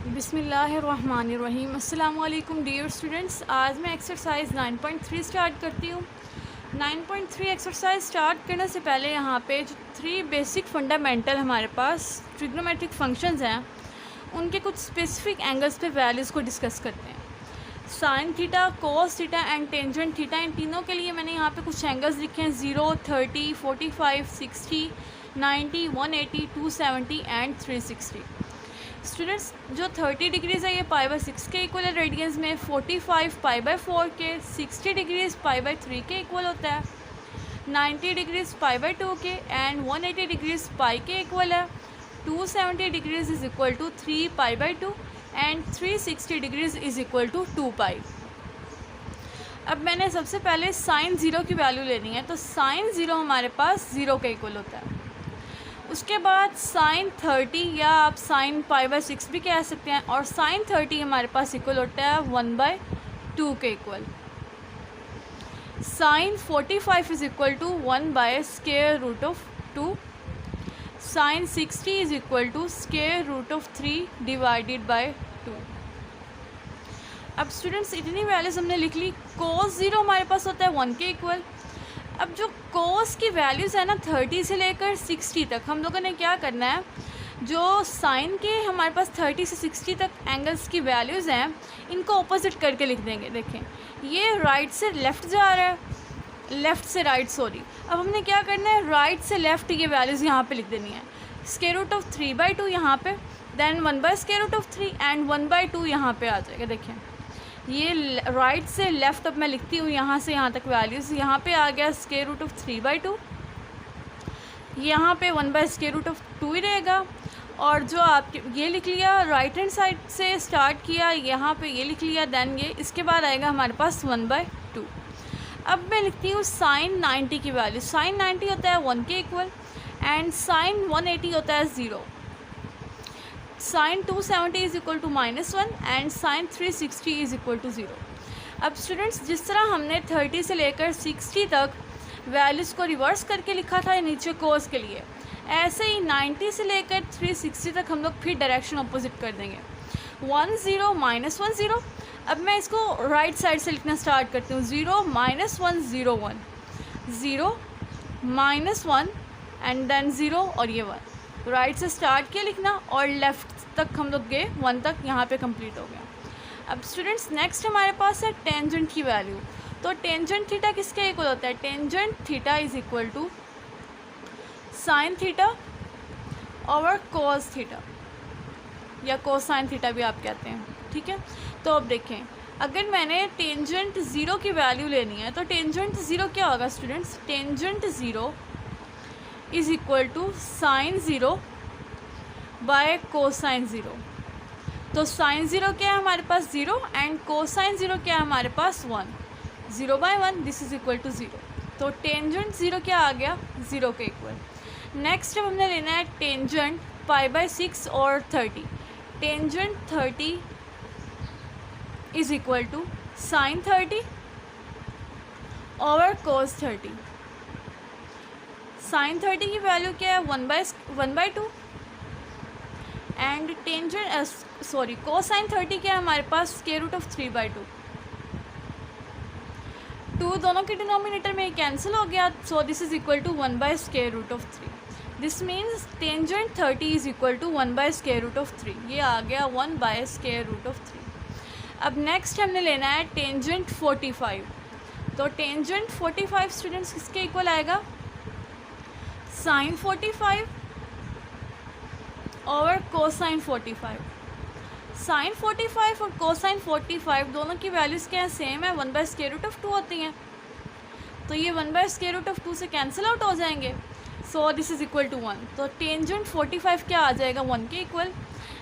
बिस्मिल्लाहिर्रहमानिर्रहीम। अस्सलाम वालेकुम डियर स्टूडेंट्स। आज मैं एक्सरसाइज 9.3 स्टार्ट करती हूँ। 9.3 एक्सरसाइज स्टार्ट करने से पहले यहाँ पे जो 3 बेसिक फंडामेंटल हमारे पास ट्रिग्नोमेट्रिक फंक्शंस हैं, उनके कुछ स्पेसिफिक एंगल्स पे वैल्यूज़ को डिस्कस करते हैं। Sine theta, cos theta and tangent theta, इन तीनों के लिए मैंने यहाँ पे कुछ एंगल्स लिखे हैं 0, 30, 45, 60, 90, 180, 270 एंड 360। स्टूडेंट्स, जो 30 डिग्रीज़ है ये π/6 के इक्वल है रेडियंस में, 45 π/4 के, 60 डिग्रीज़ π/3 के इक्वल होता है, 90 डिग्रीज़ π/2 के एंड 180 डिग्रीज़ पाई के इक्वल है, 270 degrees is equal to 3 π/2 and 360 degrees is equal to 2 pi. अब मैंने सबसे पहले साइन ज़ीरो की वैल्यू लेनी है, तो साइन ज़ीरो हमारे पास ज़ीरो के इक्वल होता है। उसके बाद साइन 30 या आप साइन π/6 भी कह सकते हैं, और साइन 30 हमारे पास इक्वल होता है 1/2 के equal. Sine 45 is equal to 1/√2। Sine 60 is equal to √3 divided by 2। अब स्टूडेंट्स, इतनी वैल्यूज़ हमने लिख ली। कोस ज़ीरो हमारे पास होता है 1 के इक्वल। अब जो कोस की वैल्यूज़ है ना 30 से लेकर 60 तक, हम लोगों ने क्या करना है, जो साइन के हमारे पास 30 से 60 तक एंगल्स की वैल्यूज़ हैं, इनको ऑपोजिट करके लिख देंगे। देखें, ये राइट से लेफ़्ट जा रहा है, लेफ़्ट से राइट, सॉरी। अब हमने क्या करना है, राइट से लेफ़्ट ये वैल्यूज़ यहाँ पे लिख देनी है। √3/2 यहाँ पे, देन 1/√3 एंड 1/2 यहाँ पे आ जाएगा। देखें, ये राइट से लेफ़्ट अब मैं लिखती हूँ यहाँ से यहाँ तक वैल्यूज़। यहाँ पे आ गया √3/2, यहाँ पे 1/√2 ही रहेगा। और जो आप ये लिख लिया, राइट हैंड साइड से स्टार्ट किया, यहाँ पे ये लिख लिया, देन ये, इसके बाद आएगा हमारे पास 1/2। अब मैं लिखती हूँ साइन 90 की वैल्यू। साइन 90 होता है 1 के इक्वल एंड साइन 180 होता है 0। Sine 270 is equal to -1 and sine 360 is equal to 0। अब स्टूडेंट्स, जिस तरह हमने 30 से लेकर 60 तक वैल्यूज़ को रिवर्स करके लिखा था नीचे कोस के लिए, ऐसे ही 90 से लेकर 360 तक हम लोग फिर डायरेक्शन अपोजिट कर देंगे। 1 0 -1 0। अब मैं इसको राइट साइड से लिखना स्टार्ट करती हूँ। 0 -1 0 1, 0 -1 एंड देन 0 और ये 1। राइट से स्टार्ट किया लिखना और लेफ़्ट तक हम लोग गए, 1 तक यहाँ पे कंप्लीट हो गया। अब स्टूडेंट्स, नेक्स्ट हमारे पास है टेंजेंट की वैल्यू। तो टेंजेंट थीटा किसके इक्वल होता है? Tangent theta is equal to sine theta और कोस थीटा, या कोसाइन थीटा भी आप कहते हैं, ठीक है। तो अब देखें, अगर मैंने टेंजेंट ज़ीरो की वैल्यू लेनी है, तो टेंजेंट ज़ीरो क्या होगा students? Tangent zero is equal to sine zero by cosine zero. तो साइन ज़ीरो क्या है हमारे पास? 0 एंड कोसाइन ज़ीरो क्या है हमारे पास? 1। 0/1 दिस इज़ इक्वल टू 0। तो टेंजेंट ज़ीरो क्या आ गया? 0 के इक्वल। नेक्स्ट अब हमने लेना है टेंजेंट π/6 और 30। Tangent 30 is equal to sine 30 और कोस 30। साइन 30 की वैल्यू क्या है? 1/2 एंड टेंजेंट कोसाइन 30 क्या है हमारे पास? √3/2। 2 दोनों के डिनोमिनेटर में कैंसिल हो गया, so this is equal to 1/√3। This means tangent 30 is equal to 1/√3। ये आ गया 1/√3। अब नेक्स्ट हमने लेना है टेंजेंट 45। तो टेंजेंट 45 स्टूडेंट्स किसके इक्वल आएगा? साइन 45 और कोसाइन 45। साइन 45 और कोसाइन 45 दोनों की वैल्यूज़ क्या है? सेम है, 1/√2 होती हैं। तो ये 1/√2 से कैंसिल आउट हो जाएंगे, so this is equal to 1। तो टेंजेंट 45 क्या आ जाएगा? 1 के इक्वल।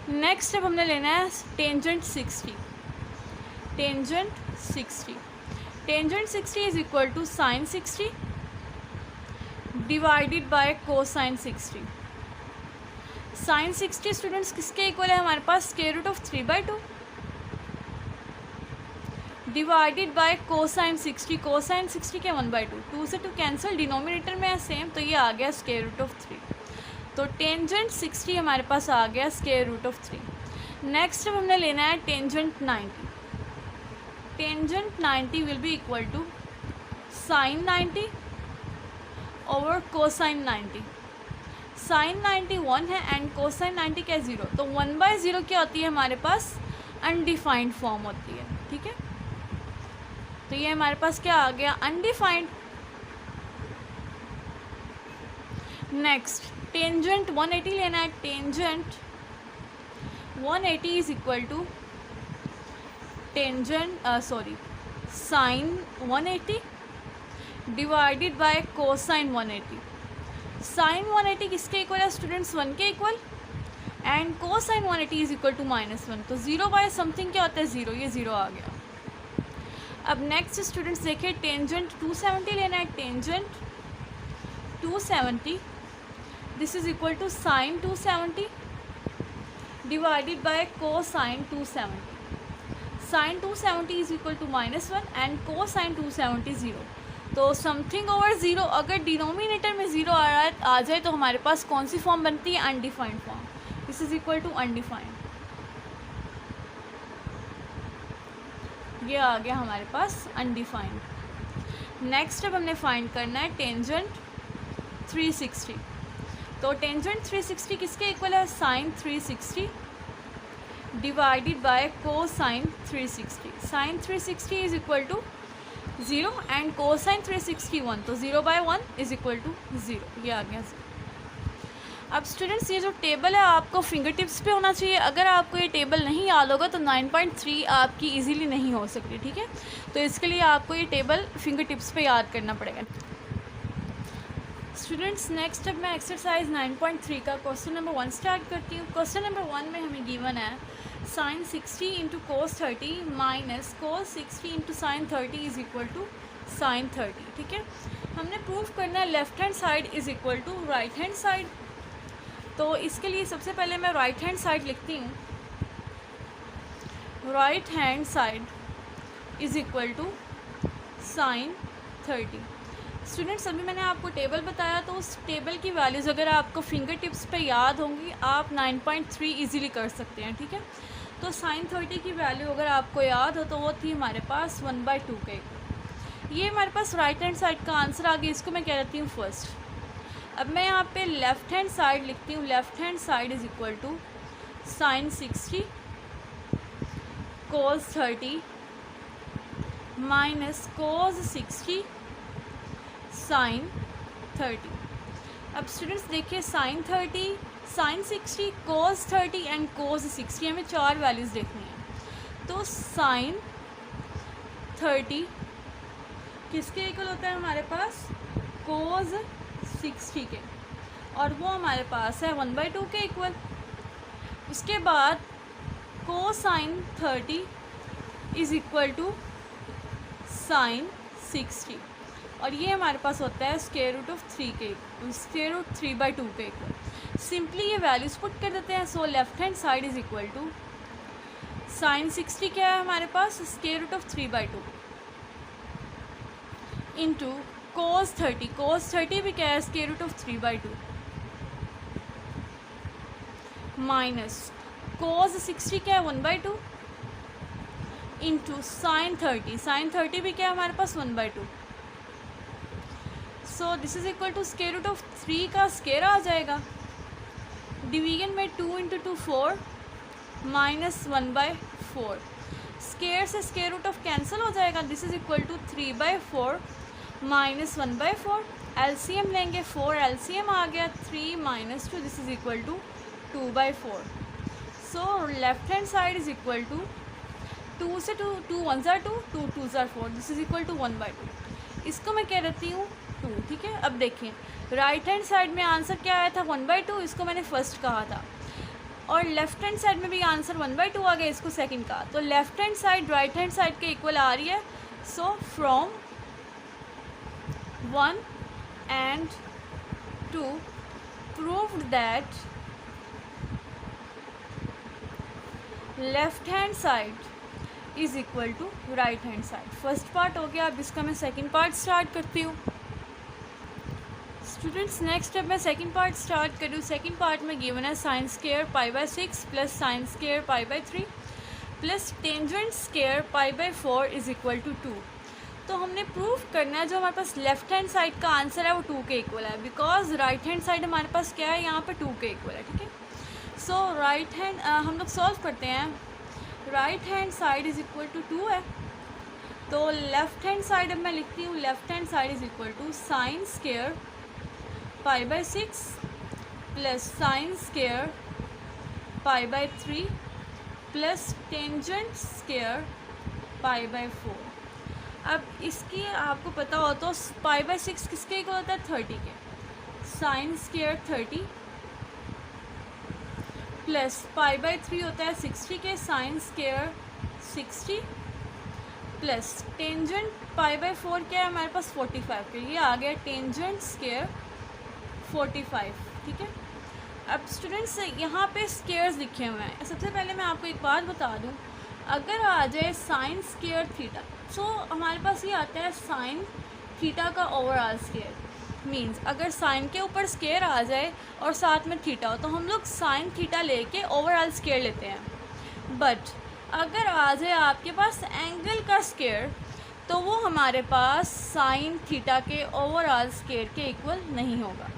नेक्स्ट अब हमने लेना है tangent 60। Tangent 60 is equal to sine 60 divided by cosine 60। Sine 60 students किसके इक्वल है हमारे पास? √3/2 डिवाइडेड बाय कोसाइन 60। कोसाइन 60 के 1/2, 2 से 2 कैंसिल, डिनोमिनेटर में है सेम, तो ये आ गया √3। तो टेंजेंट 60 हमारे पास आ गया √3। नेक्स्ट अब हमने लेना है tangent 90. Tangent 90 will be equal to sine 90 over cosine 90. Sine 90 1 है एंड कोसाइन 90 क्या 0. तो 1/0 क्या होती है हमारे पास, अनडिफाइंड फॉर्म होती है. ठीक है, तो ये हमारे पास क्या आ गया, अनडिफाइंड. नेक्स्ट टेंजेंट 180 लेना है. Tangent 180 is equal to tangent sine 180 divided by cosine 180. Sine 180 किसके इक्वल है स्टूडेंट्स, 1 के equal, and cosine 180 is equal to -1. तो 0 बाय समथिंग क्या होता है, 0. ये 0 आ गया. अब नेक्स्ट स्टूडेंट्स देखिए टेंजेंट 270 लेना है. Tangent 270 this is equal to sine 270 divided by cosine 270. Sine 270 is equal to -1 and cosine 270 0. तो समथिंग ओवर 0 अगर डिनोमिनेटर में 0 आ जाए तो हमारे पास कौन सी फॉर्म बनती है, undefined form. This is equal to undefined. ये आ गया हमारे पास अनडिफाइंड. नेक्स्ट अब हमने फाइंड करना है टेंजेंट 360. तो टेंजेंट 360 किसके इक्वल है, sine 360 divided by cosine 360. Sine 360 is equal to 0 and cosine 360 1. तो 0/1 इज इक्वल टू 0. ये आ गया. अब स्टूडेंट्स ये जो टेबल है आपको फिंगर टिप्स पे होना चाहिए. अगर आपको ये टेबल नहीं याद होगा तो 9.3 आपकी इजीली नहीं हो सकती. ठीक है, तो इसके लिए आपको ये टेबल फिंगर टिप्स पे याद करना पड़ेगा. स्टूडेंट्स नेक्स्ट अब मैं एक्सरसाइज 9.3 का क्वेश्चन नंबर 1 स्टार्ट करती हूँ. क्वेश्चन नंबर 1 में हमें गिवन है sine 60 into cos 30 minus cos 60 into sine 30 is equal to sine 30. ठीक है, हमने प्रूव करना है left hand side is equal to right hand side. तो इसके लिए सबसे पहले मैं राइट हैंड साइड लिखती हूँ. Right hand side is equal to sine 30. Students अभी मैंने आपको टेबल बताया तो उस टेबल की वैल्यूज़ अगर आपको फिंगर टिप्स पे याद होंगी आप 9.3 इजीली कर सकते हैं. ठीक है, तो साइन 30 की वैल्यू अगर आपको याद हो तो वो थी हमारे पास 1/2 के. ये हमारे पास राइट हैंड साइड का आंसर आ गया. इसको मैं कह देती हूँ फर्स्ट. अब मैं यहाँ पे लेफ़्ट हैंड साइड लिखती हूँ. Left hand side is equal to sine 60 cos 30 minus cos 60 sine 30. अब स्टूडेंट्स देखिए sine 30, sine 60, cos 30 and cos 60 हमें 4 वैल्यूज़ देखनी है. तो साइन 30 किसके इक्वल होता है हमारे पास, कोस 60 के, और वो हमारे पास है 1/2 के इक्वल. उसके बाद cosine 30 is equal to sine 60, और ये हमारे पास होता है स्क्वायर रूट ऑफ 3 के, स्क्वायर रूट 3/2 के इक्वल. सिंपली ये वैल्यूज़ पुट कर देते हैं. So left hand side is equal to sine 60 क्या है हमारे पास, square root of 3/2 into cos 30. Cos 30 भी क्या है, square root of 3/2 minus cos 60 क्या है 1/2 इंटू साइन 30. साइन 30 भी क्या है हमारे पास 1/2. So this is equal to square root of 3 का स्क्वायर आ जाएगा. डिवीजन में 2 इंटू 2 4 माइनस 1/4. स्क्वायर से स्क्वायर रूट ऑफ कैंसिल हो जाएगा. This is equal to 3/4 minus 1/4. LCM लेंगे 4, एलसीएम आ गया 3 minus 2. This is equal to 2/4. So left hand side is equal to 2 से 2 1 ज़ा 2, 2 2 ज़ा 4. This is equal to 1/2. इसको मैं कह देती हूँ 2. ठीक है, अब देखिए राइट हैंड साइड में आंसर क्या आया था 1/2, इसको मैंने फर्स्ट कहा था, और लेफ्ट हैंड साइड में भी आंसर 1/2 आ गया, इसको सेकंड कहा. तो left hand side right hand side के इक्वल आ रही है. So from 1 and 2 proved that left hand side is equal to right hand side. First part हो गया. अब इसका मैं सेकंड पार्ट स्टार्ट करती हूँ. स्टूडेंट्स नेक्स्ट अब मैं सेकंड पार्ट स्टार्ट करूँ। सेकंड पार्ट में गिवन है sine square pi by 6 plus sine square pi by 3 plus tangent square pi by 4 is equal to 2। तो हमने प्रूव करना है जो हमारे पास लेफ्ट हैंड साइड का आंसर है वो 2 के इक्वल है, बिकॉज राइट हैंड साइड हमारे पास क्या है, यहाँ पर 2 के इक्वल है। ठीक है, सो राइट हैंड हम लोग सॉल्व करते हैं। Right hand side is equal to 2 है, तो लेफ्ट हैंड साइड अब मैं लिखती हूँ, left hand side is equal to sine square pi by 6 plus sine square pi by 3 plus tangent square pi by 4। अब इसकी आपको पता हो तो पाई बाय 6 किसके इक्वल होता है, 30 के। Sine square 30 plus pi by 3 होता है 60 के, sine square 60 plus tangent pi by 4 क्या है हमारे पास 45 के, ये आ गया टेंजेंट स्क्वायर 45। ठीक है, अब स्टूडेंट्स यहाँ पे स्क्वायर्स लिखे हुए हैं। सबसे पहले मैं आपको एक बात बता दूँ, अगर आ जाए साइन स्क्वायर थीटा, सो हमारे पास ये आता है साइन थीटा का ओवरऑल स्क्वायर। मींस अगर साइन के ऊपर स्क्वायर आ जाए और साथ में थीटा हो तो हम लोग साइन थीटा लेके ओवरऑल स्क्वायर लेते हैं। बट अगर आ जाए आपके पास एंगल का स्क्वायर तो वो हमारे पास साइन थीटा के ओवरऑल स्क्वायर के इक्वल नहीं होगा।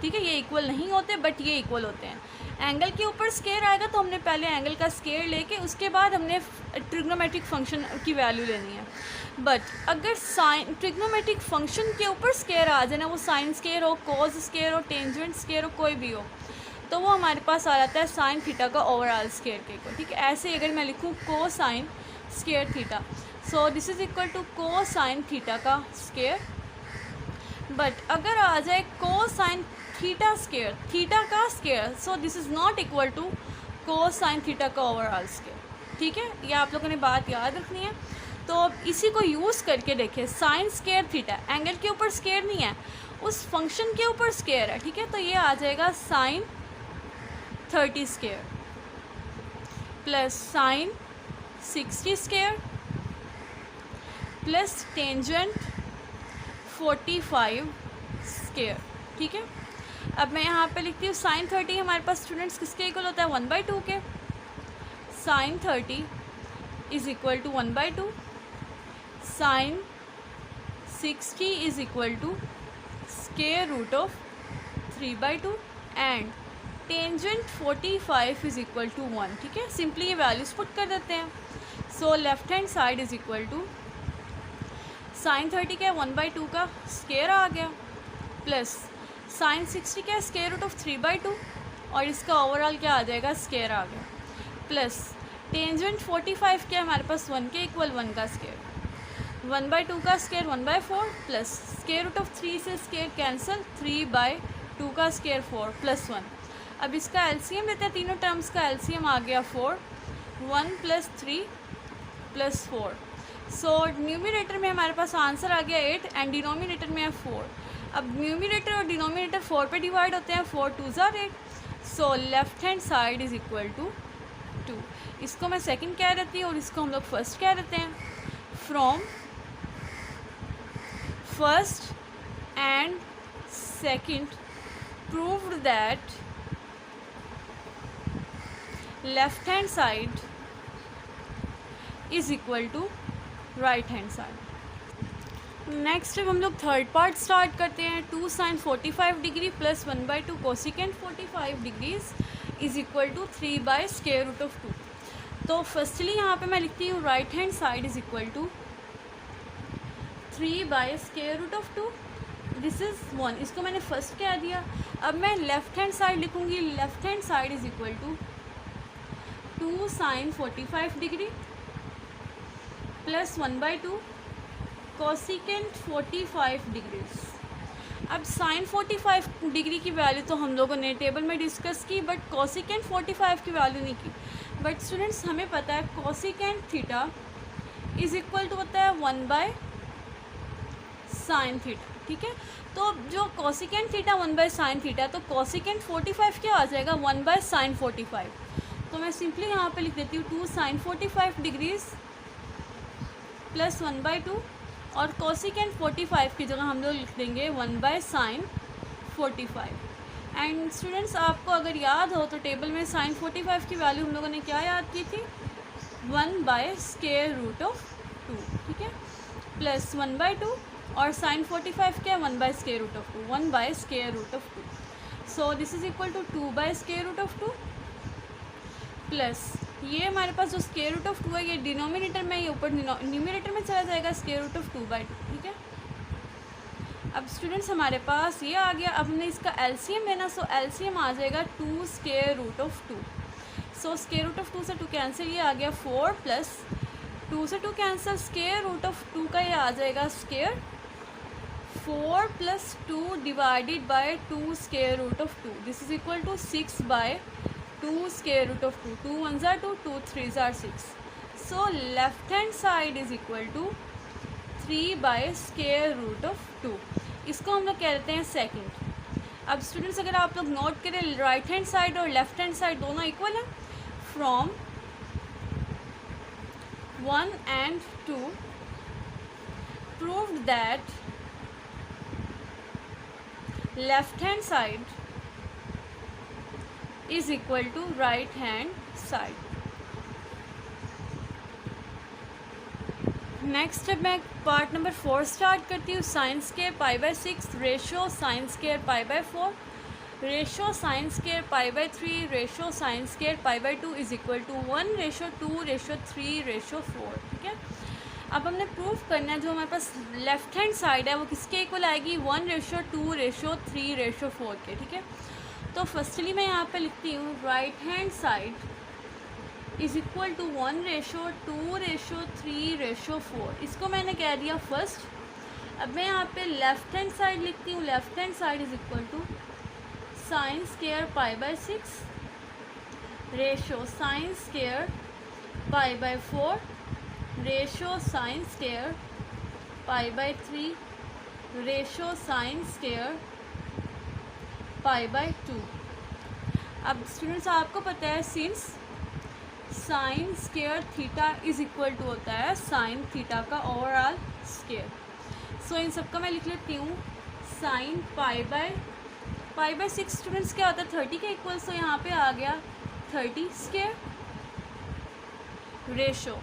ठीक है, ये इक्वल नहीं होते बट ये इक्वल होते हैं। एंगल के ऊपर स्क्वायर आएगा तो हमने पहले एंगल का स्क्वायर लेके उसके बाद हमने ट्रिग्नोमेट्रिक फंक्शन की वैल्यू लेनी है। बट अगर साइन ट्रिग्नोमेट्रिक फंक्शन के ऊपर स्क्वायर आ जाए ना, वो साइन स्क्वायर हो, कोस स्क्वायर हो, टेंजेंट स्क्वायर हो, कोई भी हो, तो वो हमारे पास आ जाता है साइन थीटा का ओवरऑल स्क्वायर के इक्वल। ठीक है, ऐसे अगर मैं लिखूँ cosine square theta, so this is equal to cosine theta का स्क्वायर। बट अगर आ जाए cosine theta square, theta का square, so this is not equal to cosine theta का ओवरऑल स्क्वायर। ठीक है, ये आप लोगों ने बात याद रखनी है। तो अब इसी को यूज़ करके देखें, साइन स्क्वायर थीटा एंगल के ऊपर स्क्वायर नहीं है, उस फंक्शन के ऊपर स्क्वायर है। ठीक है, तो ये आ जाएगा sine 30 square plus sine 60 square plus tangent 45 square. ठीक है, अब मैं यहाँ पे लिखती हूँ साइन 30 हमारे पास स्टूडेंट्स किसके इक्वल होता है, 1/2 के। Sine 30 is equal to 1/2, sine 60 is equal to square root of 3/2 and tangent 45 is equal to 1। ठीक है, सिंपली ये वैल्यूज पुट कर देते हैं। So left hand side is equal to sine 30 का 1/2 का स्क्वायर आ गया प्लस साइन 60 का स्क्वायर रूट ऑफ 3/2 और इसका ओवरऑल क्या आ जाएगा, स्क्वायर आ गया प्लस टेंजेंट 45 क्या हमारे पास 1 के इक्वल 1 का स्क्वायर, 1/2 का square 1/4 plus square root of 3 से स्क्वायर कैंसिल, 3/2 का स्क्वायर 4 प्लस 1। अब इसका एलसीएम लेते हैं, तीनों टर्म्स का एलसीएम आ गया 4, 1 प्लस 3 प्लस 4। सो न्यूमिनेटर में हमारे पास आंसर आ गया 8 एंड डिनोमिनेटर में है 4। अब न्यूमिनेटर और डिनोमिनेटर 4 पे डिवाइड होते हैं, 4 2s are 8। So left hand side is equal to 2। इसको मैं सेकंड कह देती हूँ और इसको हम लोग फर्स्ट कह देते हैं। From first and second proved that left hand side is equal to right hand side. Next अब हम लोग थर्ड पार्ट स्टार्ट करते हैं। 2 sine 45 degree plus 1/2 cosecant 45 degrees is equal to 3 by square root of 2। तो firstly यहाँ पे मैं लिखती हूँ right hand side is equal to 3 by square root of 2, this is 1। इसको मैंने फर्स्ट कह दिया। अब मैं लेफ्ट हैंड साइड लिखूँगी, left hand side is equal to 2 sine 45 degree plus 1/2 cosecant 45 degrees. अब साइन 45 डिग्री की वैल्यू तो हम लोगों ने टेबल में डिस्कस की, बट कोसिकेंट 45 की वैल्यू नहीं की। बट स्टूडेंट्स हमें पता है cosecant theta is equal to होता है 1 साइन थीटा। ठीक है, तो जो कोसिकेंट थीटा 1 साइन थीटा, तो कोसिकेंट 45 क्या आ जाएगा, 1 साइन 45। तो मैं सिंपली यहाँ पे लिख देती हूँ 2 साइन 45 डिग्रीज प्लस 1/2 और कोसिकेंट 45 की जगह हम लोग लिख देंगे 1 साइन 45। एंड स्टूडेंट्स आपको अगर याद हो तो टेबल में साइन 45 की वैल्यू हम लोगों ने क्या याद की थी, 1/√2, ठीक है, प्लस 1/2, और साइन 45 क्या है, 1/√2, 1/√2। So this is equal to 2/√2 plus ये हमारे पास जो √2 है ये डिनोमिनेटर में, ये ऊपर न्यूमरेटर में चला जाएगा, √2/2, ठीक है। अब स्टूडेंट्स हमारे पास ये आ गया, अब हमने इसका एलसीएम लेना, सो एलसीएम आ जाएगा 2√2। सो √2 से 2 कैंसिल, ये आ गया 4 प्लस 2 से 2 कैंसिल, √2 का ये आ जाएगा square 4 plus 2 divided by 2√2, this is equal to 6/2 2 1s are 2, 2 3s are 6। So left hand side is equal to 3/√2। इसको हम लोग कहते हैं सेकंड। अब स्टूडेंट्स अगर आप लोग नोट करें, राइट हैंड साइड और लेफ्ट हैंड साइड दोनों इक्वल हैं। From 1 and 2 proved that left hand side is equal to right hand side। Next अब मैं पार्ट नंबर 4 स्टार्ट करती हूँ। Sine square π/6 ratio sine square π/4 ratio sine square π/3 ratio sine square π/2 is equal to 1:2:3:4, ठीक है। अब हमने proof करना है जो हमारे पास लेफ्ट हैंड साइड है वो किसके इक्वल आएगी, 1:2:3:4 के, ठीक है। तो फर्स्टली मैं यहाँ पे लिखती हूँ right hand side is equal to 1:2:3:4, इसको मैंने कह दिया फर्स्ट। अब मैं यहाँ पे लेफ्ट हैंड साइड लिखती हूँ, left hand side is equal to sine square π/6 ratio sine square π/4 ratio sine square π/3 ratio sine square π/2। अब स्टूडेंट्स आपको पता है since sine square theta is equal to होता है साइन थीटा का ओवरऑल स्क्वायर। सो इन सबका मैं लिख लेती हूँ साइन π/6 स्टूडेंट्स क्या होता है 30 के इक्वल, सो यहाँ पे आ गया 30 स्क्वायर रेशो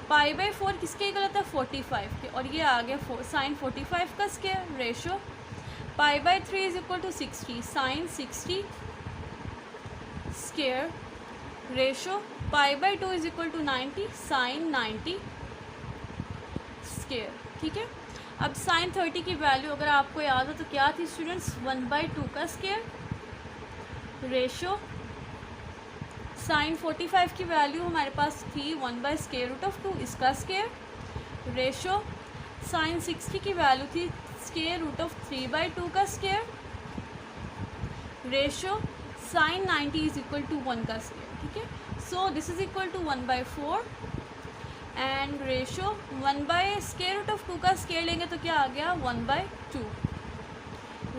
π/4 किसके इक्वल होता है 45 के, और ये आ गया साइन 45 का square ratio π/3 is equal to 60 sine 60 square ratio π/2 is equal to 90 sine 90 square, ठीक है। अब साइन 30 की वैल्यू अगर आपको याद हो तो क्या थी स्टूडेंट्स, 1/2 का स्क्वायर रेशो साइन 45 की वैल्यू हमारे पास थी 1/√2 इसका स्क्वायर रेशो साइन 60 की वैल्यू थी √3/2 का square ratio sine 90 is equal to 1 का स्क्वायर, ठीक है। So this is equal to 1/4 and ratio 1/√2 का स्क्वायर लेंगे तो क्या आ गया 1/2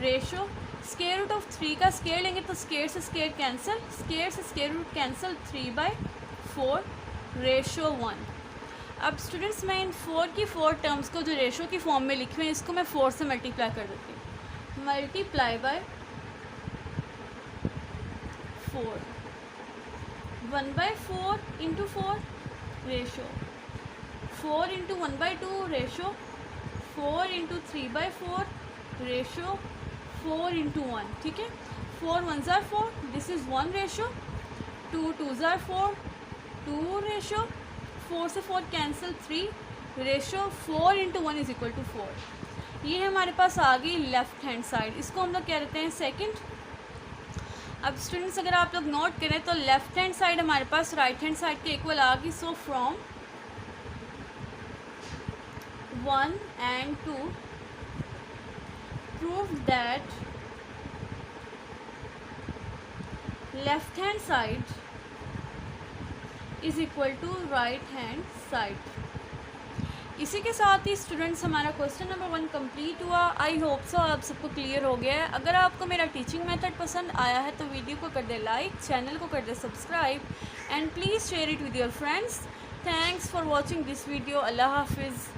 रेशो √3 का स्क्वायर लेंगे तो स्क्वायर से स्क्वायर कैंसिल, स्क्वायर से स्क्वायर रूट कैंसिल 3/4 रेशो 1। अब स्टूडेंट्स मैं इन 4 की 4 टर्म्स को जो रेशो की फॉर्म में लिखे हुए हैं इसको मैं 4 से मल्टीप्लाई कर देती हूँ, multiply by 4 1/4 into 4 ratio 4 into 1/2 ratio 4 into 3/4 ratio 4 into 1, ठीक है। 4 1s are 4, this is 1 ratio 2 2s are 4 2 ratio 4 से 4 cancel 3 ratio 4 into 1 is equal to 4। ये हमारे पास आ गई लेफ्ट हैंड साइड, इसको हम लोग कह देते हैं सेकंड। अब स्टूडेंट्स अगर आप लोग नोट करें तो लेफ्ट हैंड साइड हमारे पास राइट हैंड साइड के इक्वल आ गई। So from 1 and 2 prove that left hand side is equal to right hand side। इसी के साथ ही स्टूडेंट्स हमारा क्वेश्चन नंबर 1 कंप्लीट हुआ। आई होप सो आप सबको क्लियर हो गया है। अगर आपको मेरा टीचिंग मेथड पसंद आया है तो वीडियो को कर दे लाइक, चैनल को कर दे subscribe and please share it with your friends. Thanks for watching this video. अल्लाह हाफिज़।